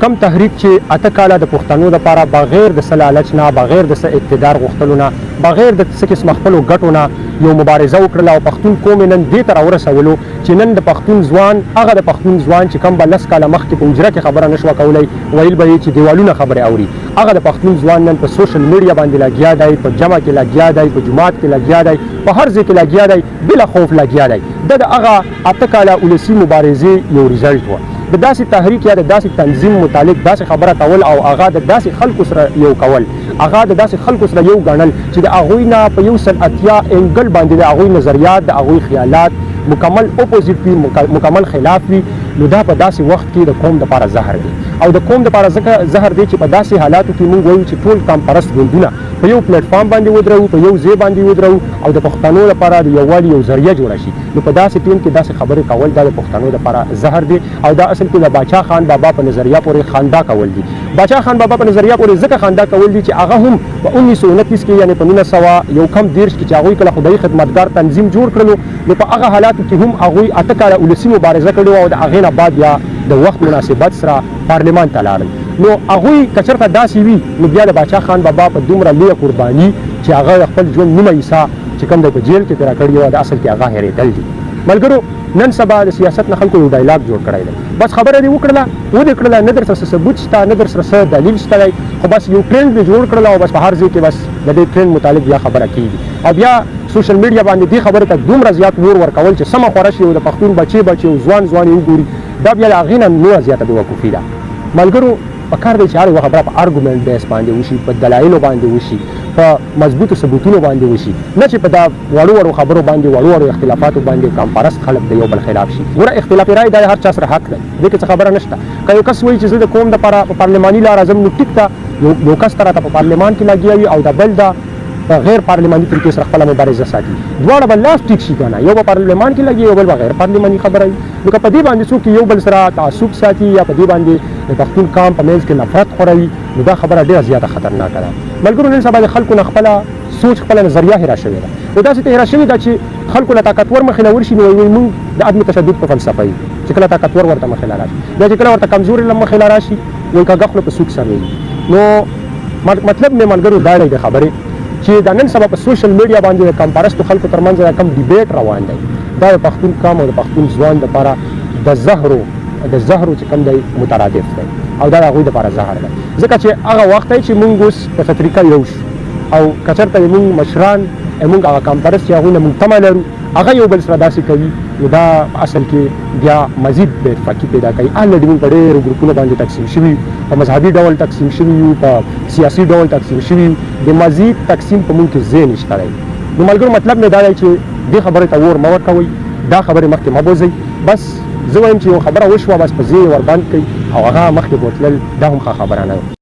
کم تحریک چې اته کاله د پښتنو لپاره بغیر د څه لالچ نه، بغیر د څه اقتدار غوښتلو نه، بغیر د څه قسمه خپلو ګټو نه یو مبارزه وکړله او پښتون قوم یې نن دې ته راورسولو چې نن د پښتون ځوان، هغه د پښتون ځوان چې کوم به 10 کاله مخکې په حجره کې خبره نشوه کولی، ویل به یې چې دیوالونه خبرې اوري، هغه د پښتون ځوان نن په سوشل میډیا باندې لګیا دی، په جمع کې لګیا دی، په جومات کې لګیا دی، په هر ځای کې لګیا دی، بلا خوف لګیا دی. د هغه اته کاله ولسي مبارزې یو ریزلټ و. د داسې تحریک یا د داسې تنظیم متعلق داسې خبره کول او هغه د داسې خلکو سره یو کول، هغه د داسې خلکو سره یو ګڼل چې د هغوی نه په یو سل اتیا انګل باندې د هغوی نظریات، د هغوی خیالات مکمل اپوزیټ وي، مکمل خلاف وي، نو دا په داسې وخت کې د قوم دپاره زهر دی. او د قوم دپاره ځکه زهر دی چې په داسې حالاتو کې موږ وایو چې ټول قام پرست ګوندونه په یو پلیټفارم باندې ودرو، په یو ځای باندې ودرو او د پښتنو لپاره د یووالي یو ذریعه جوړه شي. نو په داسې ټیم کې داسې خبرې کول دا د پښتنو لپاره زهر دی او دا اصل کې د باچا خان بابا په نظریه پورې خندا کول دي. باچا خان بابا په نظریه پورې ځکه خندا کول دي چې هغه هم په 1929 کې یعنې په 1921 کې چې هغوی کله خدایي خدمتګار تنظیم جوړ کړلو، نو په هغه حالاتو کې هم هغوی اته کاله ولسي مبارزه کړې وه او د هغې نه بعد بیا د وخت مناسبت سره پارلمان ته لاړل. نو هغوی که چېرته داسې وي نو بیا د باچا خان بابا په دومره لویه قرباني چې هغه خپل ژوند نیمه حصه چې کوم دی په جیل کې تېره کړې وه، د اصل کې هغه هېرېدل دي. ملګرو، نن سبا د سیاست نه خلکو یو ډایلاګ جوړ کړی دی، بس خبره دې وکړله، ودې کړله، نه در سره څه ثبوت شته، نه در سره څه دلیل شته دی، خو بس یو ټرینډ دې جوړ کړله او بس په هر ځای کې بس د دې ټرینډ متعلق بیا خبره کېږي او بیا سوشل میډیا باندې دې خبرې ته دومره زیات ور ورکول چې سمه خوره شي او د پښتون بچې او ځوان یې وګوري، دا بیا د هغې نه نوره زیاته بېوقوفي ده. ملګرو، پکار دی چې هر یوه خبره په ارګومنټ بیس باندې وشي، په دلایلو باندې وشي، په مضبوطو ثبوتونو باندې وشي، نه چې په دا وړو خبرو باندې، وړو اختلافاتو باندې قام پرست خلک د یو بل خلاف شي. ګوره، اختلاف رایې دا هر چا سره حق دی، دې کې څه خبره نشته. که یو کس وایي چې زه د قوم دپاره په پارلماني لاره ځم، نو ټیک ده، یو کس ته راته په پارلمان کې لګیا وي او د بل ده په غیر پارلماني طریقې سره خپله مبارزه ساتي، دواړه به لاس ټیک شي که نه، یو به پارلمان کې لګي، یو بل به غیر پارلماني خبره وي. نو که په دې باندې څوک یو بل سره تعصب ساتي یا په دې باندې د پښتون قام په منځ کې نفرت خوروي، نو دا خبره ډېره زیاته خطرناکه ده. ملګرو، نن سبا د خلکو نه خپله سوچ، خپله نظریه هېره شوې ده. نو داسې ته هېره شوې ده چې خلکو له طاقتور مخې نه ورشي، نو وایي موږ د عدم تشدد په فلسفه یو، چې کله طاقتور ورته مخې له راشي، بیا چې کله ورته کمزوري مخې له راشي وایي کږه خوله په سوک سر وي. نو مطلب مې ملګرو دا دی د خبرې چې دا نن سبا په سوشل میډیا باندې د قام پرستو خلکو ترمنځ دا کم ډیبیټ روان دی، دا د پښتون قام او د پښتون ځوان دپاره د زهرو چې کوم دی مترادف دی او دا د هغوی دپاره زهر دی. ځکه چې هغه وخت دی چې موږ اوس په څه طریقه یو شو او که چېرته موږ مشران، موږ هغه قام پرست چې هغوی نه موږ تمه لرو، هغه یو بل سره داسې کوي، نو دا اصل کې بیا مزید بې اتفاقي پیدا کوي. الریډي موږ په ډېرو ګروپونو باندې تقسیم شوي یو، په مذهبي ډول تقسیم شوي یو، په سیاسي ډول تقسیم شوي یو، د مزید تقسیم په موږ کې ځای نشته دی. نو ملګرو، مطلب مې دا دی چې دې خبرې ته ور مه ورکوئ، دا خبرې مخکې مه بوځئ. بس زه وایم چې یو خبره وشوه، بس په ځای یې وربند کړئ او هغه مخکې بوتلل، دا هم ښه خبره نه ده.